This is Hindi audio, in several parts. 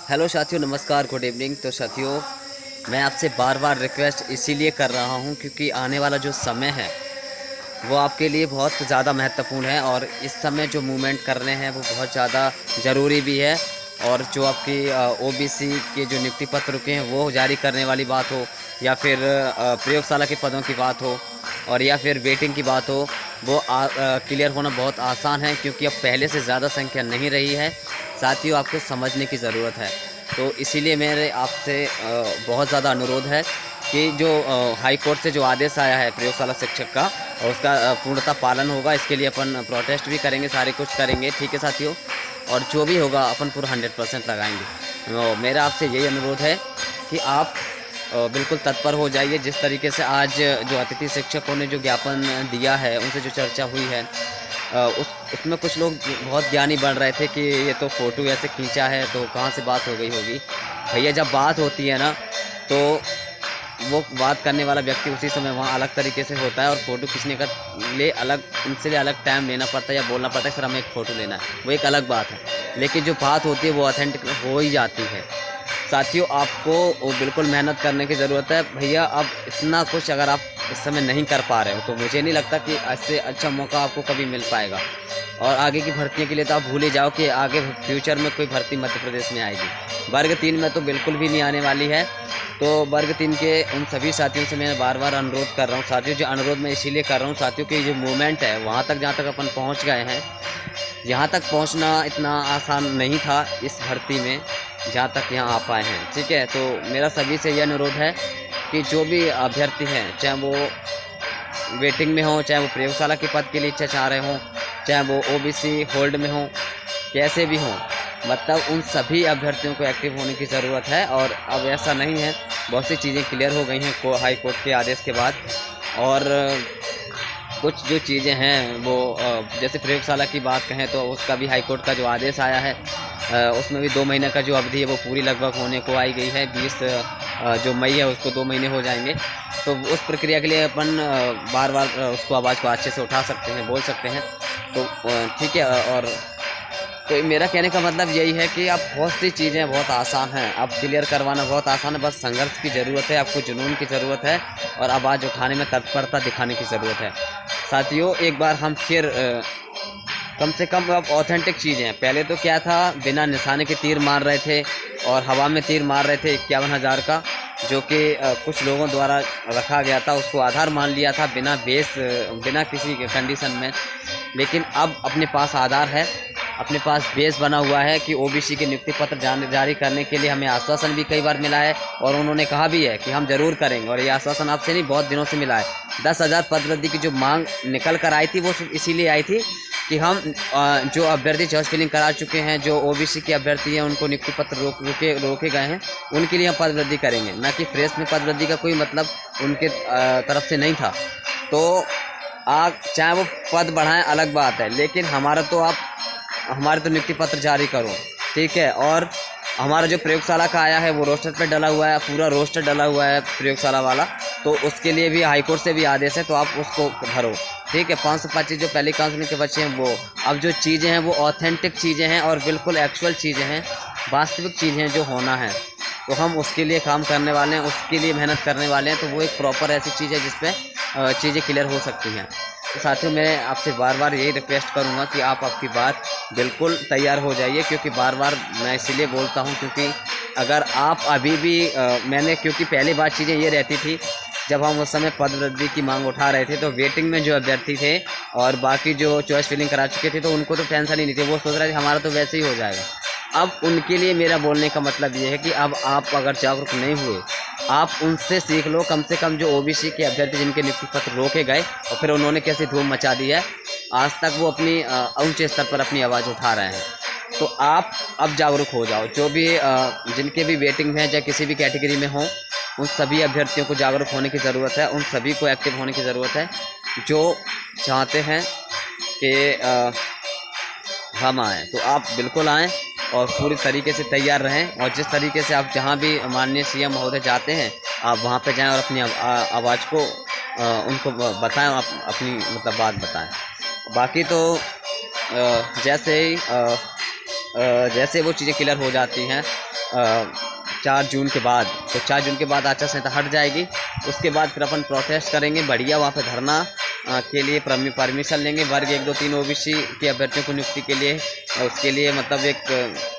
हेलो साथियों, नमस्कार, गुड इवनिंग। तो साथियों, मैं आपसे बार बार रिक्वेस्ट इसीलिए कर रहा हूं क्योंकि आने वाला जो समय है वो आपके लिए बहुत ज़्यादा महत्वपूर्ण है और इस समय जो मूवमेंट करने हैं वो बहुत ज़्यादा ज़रूरी भी है। और जो आपकी ओबीसी के जो नियुक्ति पत्र रुके हैं वो जारी करने वाली बात हो, या फिर प्रयोगशाला के पदों की बात हो, और या फिर वेटिंग की बात हो, वो क्लियर होना बहुत आसान है क्योंकि अब पहले से ज़्यादा संख्या नहीं रही है। साथियों, आपको समझने की ज़रूरत है। तो इसीलिए मेरे आपसे बहुत ज़्यादा अनुरोध है कि जो हाई कोर्ट से जो आदेश आया है प्रयोगशाला शिक्षक का, और उसका पूर्णतः पालन होगा। इसके लिए अपन प्रोटेस्ट भी करेंगे, सारे कुछ करेंगे, ठीक है साथियों। और जो भी होगा अपन पूरा 100% लगाएंगे। तो मेरा आपसे यही अनुरोध है कि आप बिल्कुल तत्पर हो जाइए। जिस तरीके से आज जो अतिथि शिक्षकों ने जो ज्ञापन दिया है, उनसे जो चर्चा हुई है, उसमें कुछ लोग बहुत ज्ञानी बन रहे थे कि ये तो फ़ोटो ऐसे खींचा है तो कहाँ से बात हो गई होगी। भैया, जब बात होती है ना, तो वो बात करने वाला व्यक्ति उसी समय वहाँ अलग तरीके से होता है, और फ़ोटो खींचने का लिए अलग, उनसे लिए अलग टाइम लेना पड़ता है या बोलना पड़ता है सर हमें एक फ़ोटो लेना है, वो एक अलग बात है। लेकिन जो बात होती है वो ऑथेंटिक हो ही जाती है। साथियों, आपको वो बिल्कुल मेहनत करने की ज़रूरत है। भैया, अब इतना कुछ अगर आप इस समय नहीं कर पा रहे हो तो मुझे नहीं लगता कि इससे अच्छा मौका आपको कभी मिल पाएगा। और आगे की भर्तियों के लिए तो आप भूल ही जाओ कि आगे फ्यूचर में कोई भर्ती मध्य प्रदेश में आएगी। वर्ग 3 में तो बिल्कुल भी नहीं आने वाली है। तो वर्ग 3 के उन सभी साथियों से मैं बार बार अनुरोध कर रहा हूँ। साथियों, जो अनुरोध मैं इसीलिए कर रहा हूँ साथियों कि जो मूवमेंट है वहाँ तक, जहाँ तक अपन पहुँच गए हैं, यहाँ तक पहुँचना इतना आसान नहीं था इस भर्ती में, जहाँ तक यहाँ आ पाए हैं, ठीक है। तो मेरा सभी से यह अनुरोध है कि जो भी अभ्यर्थी हैं, चाहे वो वेटिंग में हो, चाहे वो प्रयोगशाला के पद के लिए इच्छा चाह रहे हों, चाहे वो ओबीसी होल्ड में हों, कैसे भी हों, मतलब उन सभी अभ्यर्थियों को एक्टिव होने की ज़रूरत है। और अब ऐसा नहीं है, बहुत सी चीज़ें क्लियर हो गई हैं हाई कोर्ट के आदेश के बाद। और कुछ जो चीज़ें हैं वो जैसे प्रयोगशाला की बात कहें तो उसका भी हाई कोर्ट का जो आदेश आया है, उसमें भी 2 महीने का जो अवधि है वो पूरी लगभग होने को आई गई है। 20 जो मई है उसको 2 महीने हो जाएंगे। तो उस प्रक्रिया के लिए अपन बार बार उसको आवाज़ को अच्छे से उठा सकते हैं, बोल सकते हैं। तो ठीक है। और तो मेरा कहने का मतलब यही है कि अब बहुत सी चीज़ें बहुत आसान हैं, अब क्लियर करवाना बहुत आसान है। बस संघर्ष की ज़रूरत है, आपको जुनून की ज़रूरत है, और आवाज़ उठाने में तत्परता दिखाने की ज़रूरत है। साथियों, एक बार हम फिर कम से कम अब ऑथेंटिक चीज़ें हैं। पहले तो क्या था, बिना निशाने के तीर मार रहे थे और हवा में तीर मार रहे थे 51,000 का, जो कि कुछ लोगों द्वारा रखा गया था, उसको आधार मान लिया था बिना बेस, बिना किसी कंडीशन में। लेकिन अब अपने पास आधार है, अपने पास बेस बना हुआ है कि ओबीसी के नियुक्ति पत्र जारी करने के लिए हमें आश्वासन भी कई बार मिला है, और उन्होंने कहा भी है कि हम ज़रूर करेंगे। और ये आश्वासन आपसे नहीं, बहुत दिनों से मिला है। 10,000 पद वृद्धि की जो मांग निकल कर आई थी वो सिर्फ इसीलिए आई थी कि हम जो अभ्यर्थी चॉइस फिलिंग करा चुके हैं, जो ओबीसी के अभ्यर्थी हैं, उनको नियुक्ति पत्र रोके गए हैं, उनके लिए हम पद वृद्धि करेंगे, ना कि फ्रेश में पद वृद्धि का कोई मतलब उनके तरफ से नहीं था। तो आप चाहे वो पद बढ़ाएं अलग बात है, लेकिन हमारे तो नियुक्ति पत्र जारी करो, ठीक है। और हमारा जो प्रयोगशाला का आया है वो रोस्टर पे डला हुआ है, पूरा रोस्टर डला हुआ है प्रयोगशाला वाला, तो उसके लिए भी हाईकोर्ट से भी आदेश है, तो आप उसको भरो, ठीक है। 525 जो पहले काउंसलिंग के बच्चे हैं वो, अब जो चीज़ें हैं वो ऑथेंटिक चीज़ें हैं और बिल्कुल एक्चुअल चीज़ें हैं, वास्तविक चीज़ें हैं जो होना है। तो हम उसके लिए काम करने वाले हैं, उसके लिए मेहनत करने वाले हैं। तो वो एक प्रॉपर ऐसी चीज़ है जिसपे चीज़ें क्लियर हो सकती हैं। तो साथियों, मैं आपसे बार बार यही रिक्वेस्ट करूंगा कि आप आपकी बात बिल्कुल तैयार हो जाइए, क्योंकि बार बार मैं इसीलिए बोलता हूं क्योंकि अगर आप अभी भी क्योंकि पहली बार चीज़ें ये रहती थी, जब हम उस समय पद वृद्धि की मांग उठा रहे थे तो वेटिंग में जो अभ्यर्थी थे और बाकी जो चॉइस फिलिंग करा चुके थे, तो उनको तो टेंशन ही नहीं थी, वो सोच रहे थे हमारा तो वैसे ही हो जाएगा। अब उनके लिए मेरा बोलने का मतलब ये है कि अब आप अगर जागरूक नहीं हुए, आप उनसे सीख लो। कम से कम जो ओबीसी के अभ्यर्थी जिनके नियुक्ति पत्र रोके गए और फिर उन्होंने कैसी धूम मचा दी है, आज तक वो अपनी ऊंचे स्तर पर अपनी आवाज़ उठा रहे हैं। तो आप अब जागरूक हो जाओ। जो भी जिनके भी वेटिंग में है, चाहे किसी भी कैटेगरी में हो, उन सभी अभ्यर्थियों को जागरूक होने की ज़रूरत है, उन सभी को एक्टिव होने की ज़रूरत है जो चाहते हैं कि हम आएँ। तो आप बिल्कुल आएँ और पूरी तरीके से तैयार रहें, और जिस तरीके से आप जहाँ भी माननीय सीएम महोदय जाते हैं, आप वहाँ पे जाएं और अपनी आवाज़ को उनको बताएं, आप अपनी मतलब बात बताएं। बाकी तो जैसे ही जैसे वो चीज़ें क्लियर हो जाती हैं 4 जून के बाद, तो 4 जून के बाद आचार संहिता हट जाएगी। उसके बाद फिर अपन प्रोटेस्ट करेंगे बढ़िया वहाँ पे धरना के लिए परमिशन लेंगे। वर्ग 1, 2, 3 ओबीसी के अभ्यर्थियों को नियुक्ति के लिए, उसके लिए मतलब एक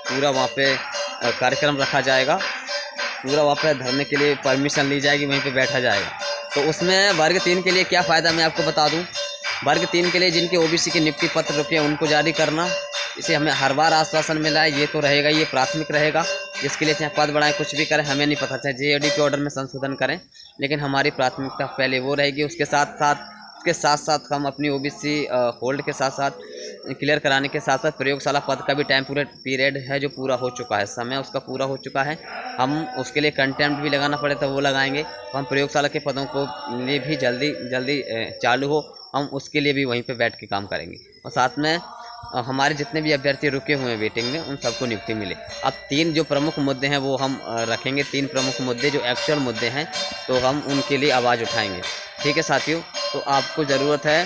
पूरा वहाँ पे कार्यक्रम रखा जाएगा। पूरा वहाँ पे धरने के लिए परमिशन ली जाएगी, वहीं पे बैठा जाएगा। तो उसमें वर्ग 3 के लिए क्या फ़ायदा मैं आपको बता दूँ। वर्ग 3 के लिए जिनके ओबीसी के नियुक्ति पत्र रुके उनको जारी करना, इसे हमें हर बार आश्वासन मिला है, ये तो रहेगा, ये प्राथमिक रहेगा। इसके लिए चाहे पद बढ़ाएं, कुछ भी करें, हमें नहीं पता, चाहे जेओडी के ऑर्डर में संशोधन करें, लेकिन हमारी प्राथमिकता पहले वो रहेगी। उसके साथ साथ हम अपनी ओबीसी होल्ड के साथ साथ क्लियर कराने के साथ साथ प्रयोगशाला पद का भी टाइम पीरियड है जो पूरा हो चुका है, समय उसका पूरा हो चुका है। हम उसके लिए कंटेम्प्ट भी लगाना पड़े तो वो लगाएंगे। हम प्रयोगशाला के पदों को लिए भी जल्दी चालू हो, हम उसके लिए भी वहीं पे बैठ के काम करेंगे। और साथ में हमारे जितने भी अभ्यर्थी रुके हुए हैं वेटिंग में, उन सबको नियुक्ति मिले। अब 3 जो प्रमुख मुद्दे हैं वो हम रखेंगे, 3 प्रमुख मुद्दे जो एक्चुअल मुद्दे हैं, तो हम उनके लिए आवाज़ उठाएंगे। ठीक है साथियों, तो आपको ज़रूरत है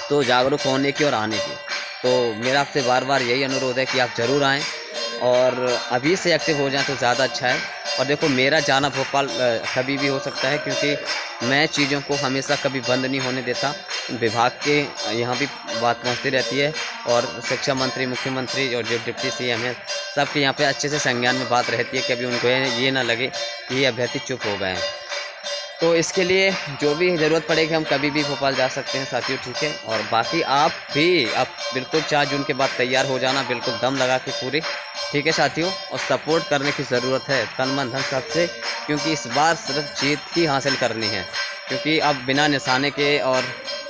तो जागरूक होने की और आने की। तो मेरा आपसे बार बार यही अनुरोध है कि आप ज़रूर आएँ और अभी से एक्टिव हो जाएं तो ज़्यादा अच्छा है। और देखो, मेरा जाना भोपाल कभी भी हो सकता है, क्योंकि मैं चीज़ों को हमेशा कभी बंद नहीं होने देता। विभाग के यहाँ भी बात पहुँचती रहती है और शिक्षा मंत्री, मुख्यमंत्री और जो डिप्टी सीएम है, सबके यहाँ पे अच्छे से संज्ञान में बात रहती है। कभी उनको ये ना लगे कि ये अभ्यर्थी चुप हो गए हैं। तो इसके लिए जो भी ज़रूरत पड़ेगी हम कभी भी भोपाल जा सकते हैं साथियों। ठीक है, और बाकी आप बिल्कुल 4 जून के बाद तैयार हो जाना, बिल्कुल दम लगा के पूरे। ठीक है साथियों, और सपोर्ट करने की ज़रूरत है तन मन धन सबसे, क्योंकि इस बार सिर्फ जीत ही हासिल करनी है। क्योंकि अब बिना निशाने के और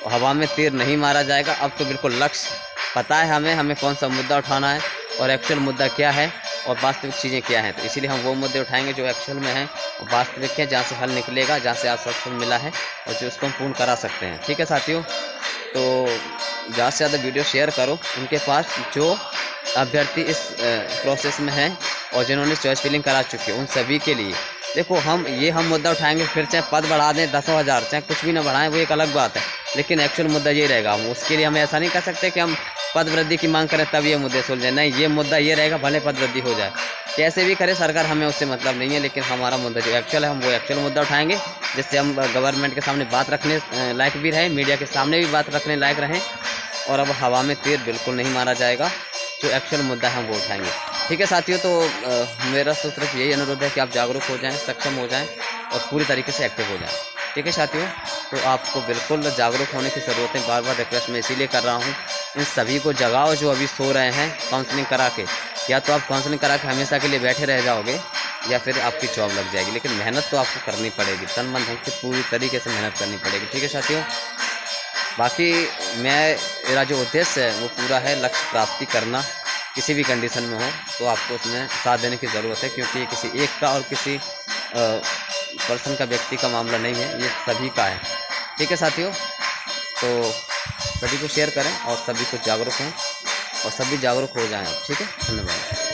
हवा में तीर नहीं मारा जाएगा। अब तो बिल्कुल लक्ष्य पता है हमें कौन सा मुद्दा उठाना है और एक्चुअल मुद्दा क्या है और वास्तविक चीज़ें क्या हैं। तो इसीलिए हम वो मुद्दे उठाएंगे जो एक्चुअल में हैं और वास्तविक हैं, जहाँ से हल निकलेगा, जहाँ से आश्वासन मिला है और जो उसको हम पूर्ण करा सकते हैं। ठीक है साथियों, तो ज़्यादा से ज़्यादा वीडियो शेयर करो उनके पास जो अभ्यर्थी इस प्रोसेस में हैं और जिन्होंने चॉइस फिलिंग करा चुके हैं, उन सभी के लिए। देखो, हम मुद्दा उठाएंगे, फिर चाहे पद बढ़ा दें 10,000, चाहे कुछ भी ना बढ़ाएं, वो एक अलग बात है, लेकिन एक्चुअल मुद्दा ये रहेगा। हम उसके लिए हम ऐसा नहीं कर सकते कि हम पद वृद्धि की मांग करें तब ये मुद्दे सुलझे। नहीं, ये मुद्दा ये रहेगा, भले पद वृद्धि हो जाए, कैसे भी करे सरकार, हमें उससे मतलब नहीं है। लेकिन हमारा मुद्दा जो एक्चुअल है, हम वो एक्चुअल मुद्दा उठाएंगे, जिससे हम गवर्नमेंट के सामने बात रखने लायक भी रहें, मीडिया के सामने भी बात रखने लायक रहें। और अब हवा में तीर बिल्कुल नहीं मारा जाएगा, जो एक्चुअल मुद्दा है हम वो उठाएंगे। ठीक है साथियों, तो मेरा तो सिर्फ यही अनुरोध है कि आप जागरूक हो जाएं, सक्षम हो जाएं और पूरी तरीके से एक्टिव हो जाएं। ठीक है साथियों, तो आपको बिल्कुल जागरूक होने की ज़रूरत है। बार बार रिक्वेस्ट मैं इसीलिए कर रहा हूँ, इन सभी को जगाओ जो अभी सो रहे हैं काउंसलिंग करा के। या तो आप काउंसलिंग करा के हमेशा के लिए बैठे रह जाओगे या फिर आपकी जॉब लग जाएगी, लेकिन मेहनत तो आपको करनी पड़ेगी, तन मन धन से पूरी तरीके से मेहनत करनी पड़ेगी। ठीक है साथियों, बाकी मेरा जो उद्देश्य है वो पूरा है, लक्ष्य प्राप्ति करना किसी भी कंडीशन में हो, तो आपको उसमें साथ देने की ज़रूरत है। क्योंकि ये किसी एक का और किसी पर्सन का, व्यक्ति का मामला नहीं है, ये सभी का है। ठीक है साथियों, तो सभी को शेयर करें और सभी को जागरूक हों और सभी जागरूक हो जाएं। ठीक है, धन्यवाद।